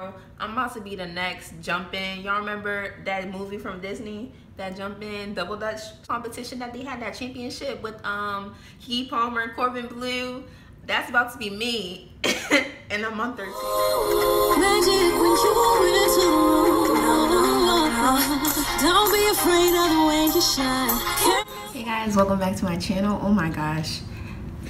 I'm about to be the next jump in. Y'all remember that movie from Disney, that jump in double dutch competition that they had, that championship with Keke Palmer and Corbin Bleu? That's about to be me in a month or two. Don't be afraid of the way you shine. Hey guys, welcome back to my channel. Oh my gosh,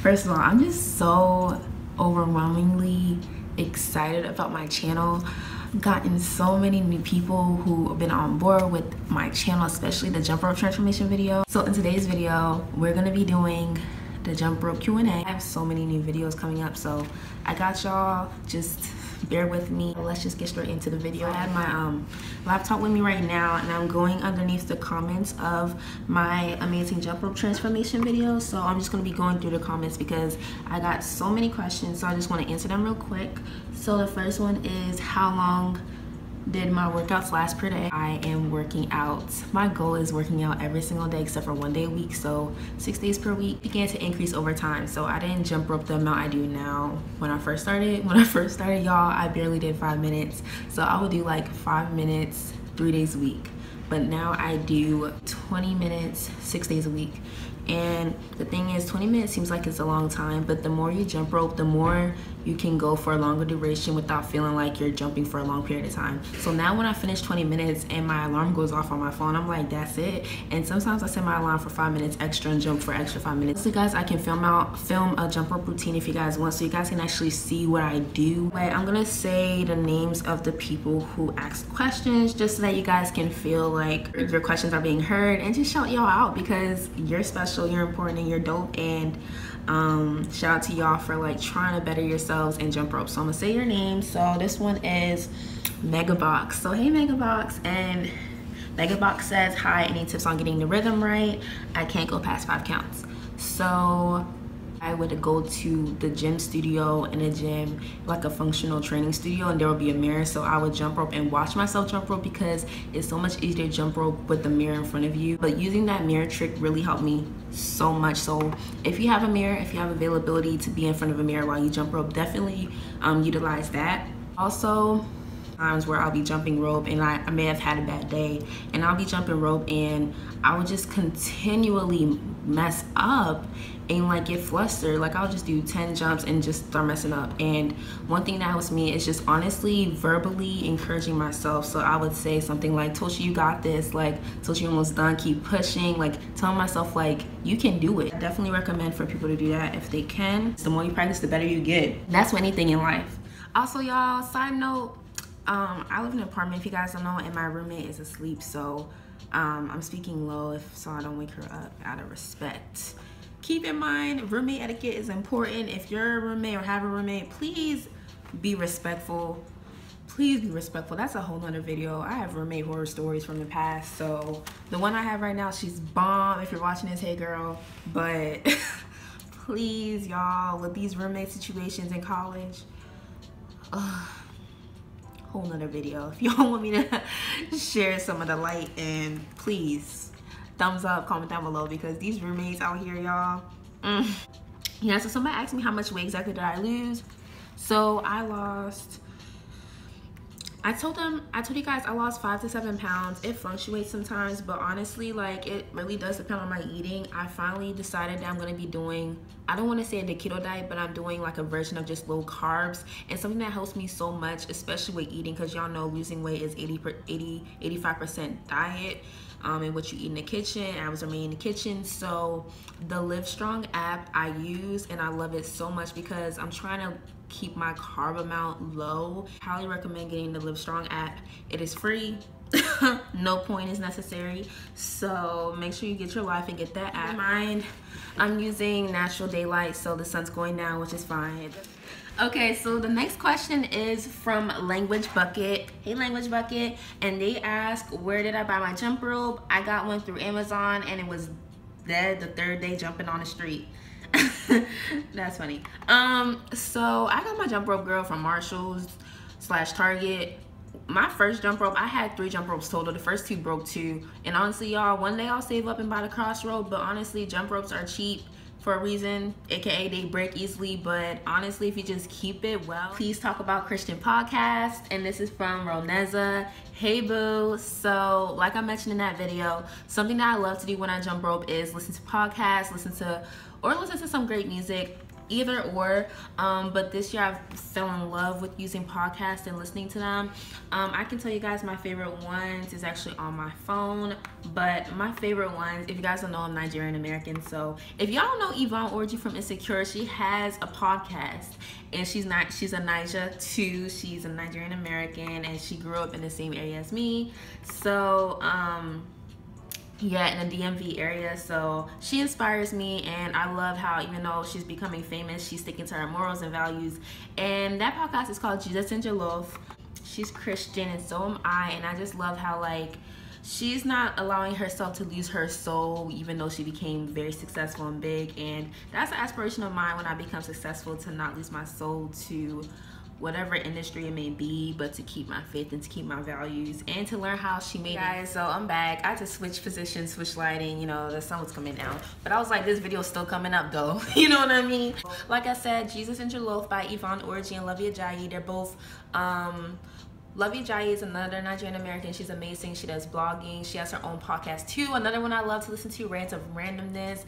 first of all, I'm just so overwhelmingly excited about my channel. I've gotten so many new people who have been on board with my channel, especially the jump rope transformation video. So in today's video, we're gonna be doing the jump rope Q&A. I have so many new videos coming up, so I got y'all. Just bear with me. Let's just get straight into the video. I have my laptop with me right now, and I'm going underneath the comments of my amazing jump rope transformation video. So I'm just going to be going through the comments because I got so many questions, so I just want to answer them real quick. So the first one is, how long did my workouts last per day? I am working out. My goal is working out every single day except for 1 day a week, so 6 days per week. Began to increase over time, so I didn't jump rope the amount I do now. When I first started, y'all, I barely did 5 minutes, so I would do like 5 minutes 3 days a week. But now I do 20 minutes 6 days a week. And the thing is, 20 minutes seems like it's a long time, but the more you jump rope, the more you can go for a longer duration without feeling like you're jumping for a long period of time. So now when I finish 20 minutes and my alarm goes off on my phone, I'm like, that's it. And sometimes I set my alarm for 5 minutes extra and jump for extra 5 minutes. So guys, I can film a jump rope routine if you guys want, so you guys can actually see what I do. But I'm gonna say the names of the people who asked questions just so that you guys can feel like your questions are being heard, and just shout y'all out because you're special, you're important, and you're dope. And shout out to y'all for like trying to better yourselves in jump rope. So I'm gonna say your name. So this one is Megabox. So hey Megabox, and Megabox says, hi, any tips on getting the rhythm right? I can't go past 5 counts. So I would go to the gym studio, in a gym, like a functional training studio, and there would be a mirror. So I would jump rope and watch myself jump rope because it's so much easier to jump rope with the mirror in front of you. But using that mirror trick really helped me so much. So if you have a mirror, if you have availability to be in front of a mirror while you jump rope, definitely utilize that. Also, times where I'll be jumping rope and I may have had a bad day, and I'll be jumping rope and I would just continually mess up and like get flustered. Like I'll just do 10 jumps and just start messing up. And one thing that helps me is just honestly verbally encouraging myself. So I would say something like, Toshi, you got this, like Toshi, you're almost done, keep pushing, like telling myself like you can do it. I definitely recommend for people to do that if they can. The more you practice, the better you get. That's with anything in life. Also y'all, side note, I live in an apartment, if you guys don't know, and my roommate is asleep, so I'm speaking low so I don't wake her up out of respect. Keep in mind, roommate etiquette is important. If you're a roommate or have a roommate, please be respectful. Please be respectful. That's a whole nother video. I have roommate horror stories from the past, so the one I have right now, she's bomb. If you're watching this, hey girl. But please, y'all, with these roommate situations in college, whole nother video. If y'all want me to share some of the light, and please thumbs up, comment down below, because these roommates out here, y'all. Yeah, so somebody asked me how much weight exactly did I lose. So I told you guys I lost 5 to 7 pounds. It fluctuates sometimes, but honestly, like, it really does depend on my eating. I finally decided that I'm gonna be doing, I don't want to say the keto diet, but I'm doing like a version of just low carbs, and something that helps me so much, especially with eating, because y'all know losing weight is 85% diet and what you eat in the kitchen. I was remaining in the kitchen. So the Livestrong app I use, and I love it so much because I'm trying to keep my carb amount low. Highly recommend getting the Livestrong app. It is free. No point is necessary, so make sure you get your life and get that app. In mind, I'm using natural daylight, so the sun's going down, which is fine. Okay, so the next question is from Language Bucket. Hey Language Bucket, and they ask, where did I buy my jump rope? I got one through Amazon, and it was dead the 3rd day jumping on the street. That's funny. So I got my jump rope, girl, from Marshalls/Target. My first jump rope, I had 3 jump ropes total. The first 2 broke too. And honestly, y'all, one day I'll save up and buy the cross rope, but honestly, jump ropes are cheap for a reason, aka they break easily. But honestly, if you just keep it well, please talk about Christian podcast. And this is from Roneza. Hey boo. So like I mentioned in that video, something that I love to do when I jump rope is listen to podcasts, listen to some great music, either or. But this year I fell in love with using podcasts and listening to them. I can tell you guys my favorite ones is actually on my phone, but my favorite ones, if you guys don't know, I'm Nigerian American, so if y'all know Yvonne Orji from Insecure, she has a podcast, and she's a Naija too. She's a Nigerian American, and she grew up in the same area as me. So yeah, in the DMV area. So she inspires me, and I love how even though she's becoming famous, she's sticking to her morals and values. And that podcast is called Jesus and Jollof. She's Christian and so am I, and I just love how like she's not allowing herself to lose her soul, even though she became very successful and big. And that's an aspiration of mine when I become successful, to not lose my soul to whatever industry it may be, but to keep my faith and to keep my values and to learn how she made it. Guys, so I'm back. I had to switch positions, switch lighting, you know, the sun was coming down, but I was like, this video's still coming up though. You know what I mean? Like I said, Jesus and Jollof by Yvonne Orji and Lovey Ajayi. They're both Lovey Ajayi is another Nigerian American. She's amazing. She does blogging. She has her own podcast too. Another one I love to listen to, Rants of Randomness.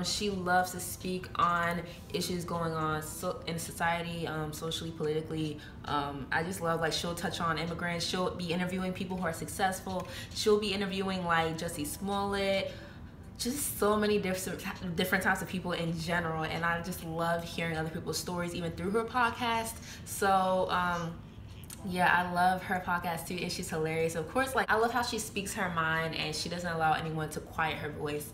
She loves to speak on issues going on in society, socially, politically. I just love, like, she'll touch on immigrants. She'll be interviewing people who are successful. She'll be interviewing like Jussie Smollett, just so many different types of people in general. And I just love hearing other people's stories, even through her podcast. So yeah, I love her podcast too, and she's hilarious. Of course, like, I love how she speaks her mind and she doesn't allow anyone to quiet her voice.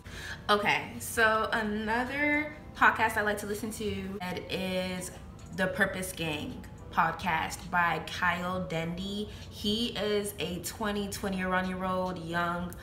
Okay, so another podcast I like to listen to that is The Purpose Gang podcast by Kyle Dendy. He is a 21-year-old young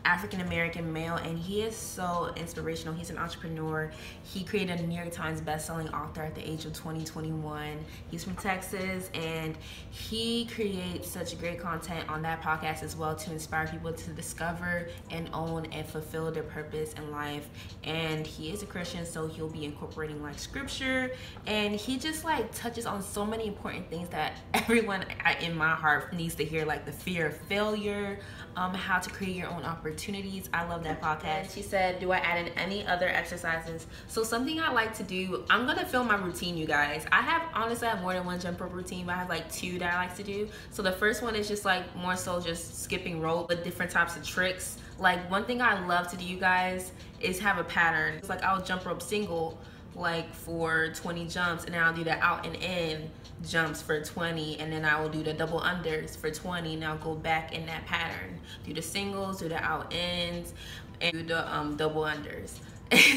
African-American male, and he is so inspirational. He's an entrepreneur. He created a New York Times best-selling author at the age of 21. He's from Texas, and he creates such great content on that podcast as well to inspire people to discover and own and fulfill their purpose in life. And he is a Christian, so he'll be incorporating like scripture, and he just like touches on so many important things that everyone in my heart needs to hear, like the fear of failure, how to create your own opportunities. I love that podcast. She said, do I add in any other exercises? So something I like to do, I'm gonna film my routine, you guys. Honestly I have more than one jump rope routine, but I have like two that I like to do. So the first one is just like more so just skipping rope with different types of tricks. Like, one thing I love to do, you guys, is have a pattern. It's like I'll jump rope single like for 20 jumps, and then I'll do the out and in jumps for 20, and then I will do the double unders for 20, and I'll go back in that pattern, do the singles, do the out ends, and do the double unders.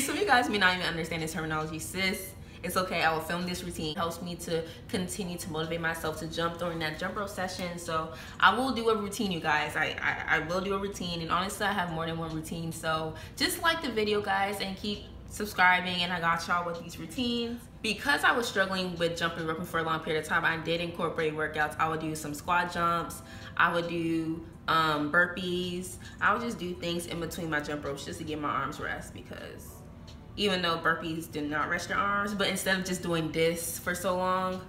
Some of you guys may not even understand this terminology. Sis, it's okay. I will film this routine. It helps me to continue to motivate myself to jump during that jump rope session. So I will do a routine, you guys. I will do a routine, and honestly I have more than one routine. So just like the video, guys, and keep subscribing, and I got y'all with these routines. Because I was struggling with jumping roping for a long period of time, I did incorporate workouts. I would do some squat jumps, I would do burpees. I would just do things in between my jump ropes just to get my arms rest, because even though burpees do not rest your arms, but instead of just doing this for so long,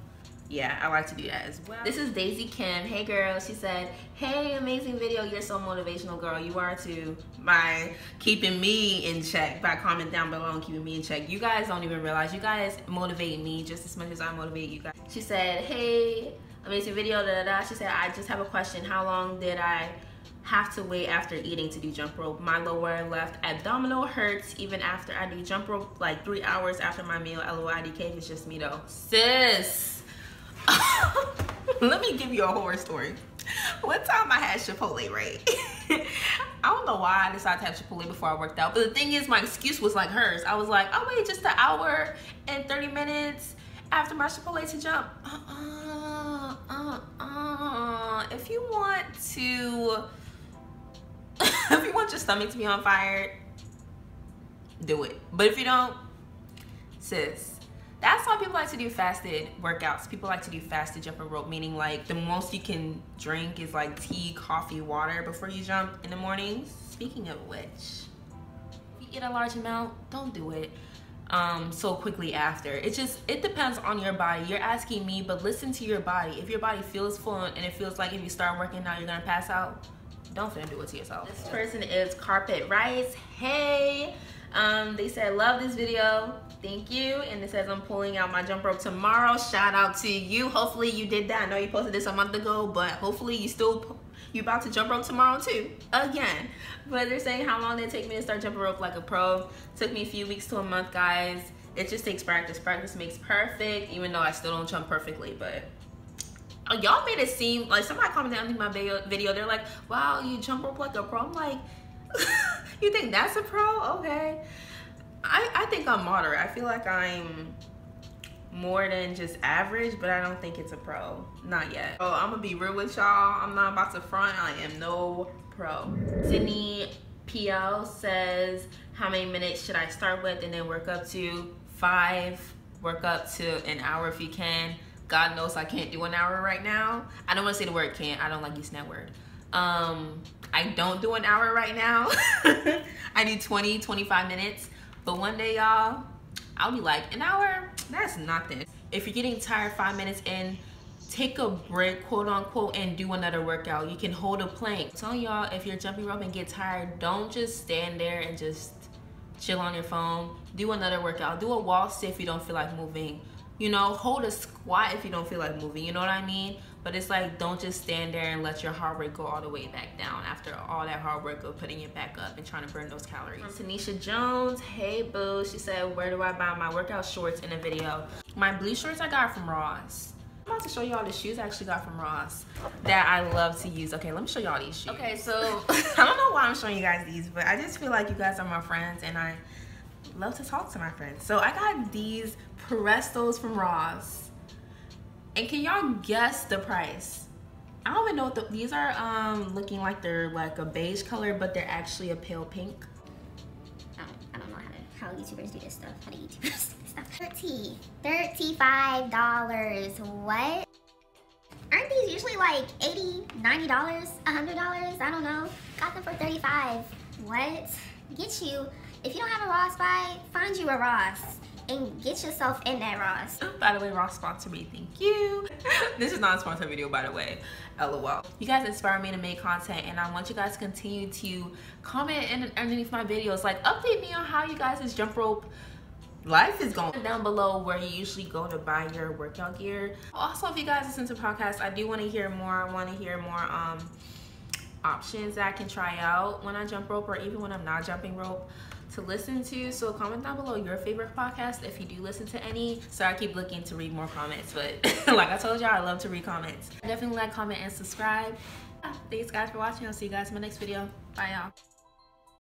yeah, I like to do that as well. This is Daisy Kim. Hey girl, she said, hey, amazing video, you're so motivational, girl. You are too, by keeping me in check, by commenting down below and keeping me in check. You guys don't even realize, you guys motivate me just as much as I motivate you guys. She said, hey, amazing video, da da da. She said, I just have a question. How long did I have to wait after eating to do jump rope? My lower left abdominal hurts even after I do jump rope, like 3 hours after my meal. LOIDK, it's just me though. Sis, let me give you a horror story. One time I had Chipotle, right? I don't know why I decided to have Chipotle before I worked out, but the thing is, my excuse was like hers. I was like, oh wait, just an hour and 30 minutes after my Chipotle to jump. If you want to, if you want your stomach to be on fire, do it. But if you don't, sis, that's why people like to do fasted workouts. People like to do fasted jumping rope, meaning like the most you can drink is like tea, coffee, water before you jump in the mornings. Speaking of which, eat a large amount, don't do it so quickly after. It depends on your body. You're asking me, but listen to your body. If your body feels full and it feels like if you start working out you're gonna pass out, don't finna do it to yourself. This person is Carpet Rice. Hey, they said love this video, thank you. And it says I'm pulling out my jump rope tomorrow. Shout out to you. Hopefully you did that. I know you posted this a month ago, but hopefully you about to jump rope tomorrow too, again. But they're saying how long did it take me to start jumping rope like a pro. Took me a few weeks to a month, guys. It just takes practice. Practice makes perfect, even though I still don't jump perfectly. But y'all made it seem like, somebody commented underneath my video, they're like, wow, you jump rope like a pro. I'm like, you think that's a pro? Okay. I think I'm moderate. I feel like I'm more than just average, but I don't think it's a pro. Not yet. Oh, I'm gonna be real with y'all. I'm not about to front. I am no pro. Sydney PL says, how many minutes should I start with and then work up to? 5. Work up to an hour if you can. God knows I can't do an hour right now. I don't want to say the word can't. I don't like using that word. I don't do an hour right now. I do 20, 25 minutes. But one day, y'all, I'll be like, an hour? That's nothing. If you're getting tired 5 minutes in, take a break, quote unquote, and do another workout. You can hold a plank. I'm telling y'all, if you're jumping rope and get tired, don't just stand there and just chill on your phone. Do another workout. Do a wall sit if you don't feel like moving. You know, hold a squat if you don't feel like moving, you know what I mean? But it's like, don't just stand there and let your heart rate go all the way back down after all that hard work of putting it back up and trying to burn those calories. From Tanisha Jones, hey boo, she said, where do I buy my workout shorts in a video? My blue shorts I got from Ross. I'm about to show y'all the shoes I actually got from Ross that I love to use. Okay, let me show y'all these shoes. Okay, so I don't know why I'm showing you guys these, but I just feel like you guys are my friends and I love to talk to my friends. So I got these Prestos from Ross, and can y'all guess the price? I don't even know what these are. Looking like they're like a beige color, but they're actually a pale pink. I don't know how YouTubers do this stuff. How do YouTubers do this stuff? $35. What? Aren't these usually like $80, $90, $100? I don't know. Got them for $35. What? Get you. If you don't have a Ross buy, find you a Ross and get yourself in that Ross. By the way, Ross sponsored me, thank you. This is not a sponsored video, by the way, LOL. You guys inspire me to make content, and I want you guys to continue to comment underneath my videos. Like, update me on how you guys' jump rope life is going. Down below where you usually go to buy your workout gear. Also, if you guys listen to podcasts, I do want to hear more. I want to hear more options that I can try out when I jump rope, or even when I'm not jumping rope, to listen to. So comment down below your favorite podcast if you do listen to any. So I keep looking to read more comments, but like I told y'all, I love to read comments. Definitely like, comment, and subscribe. Thanks guys for watching. I'll see you guys in my next video. Bye y'all.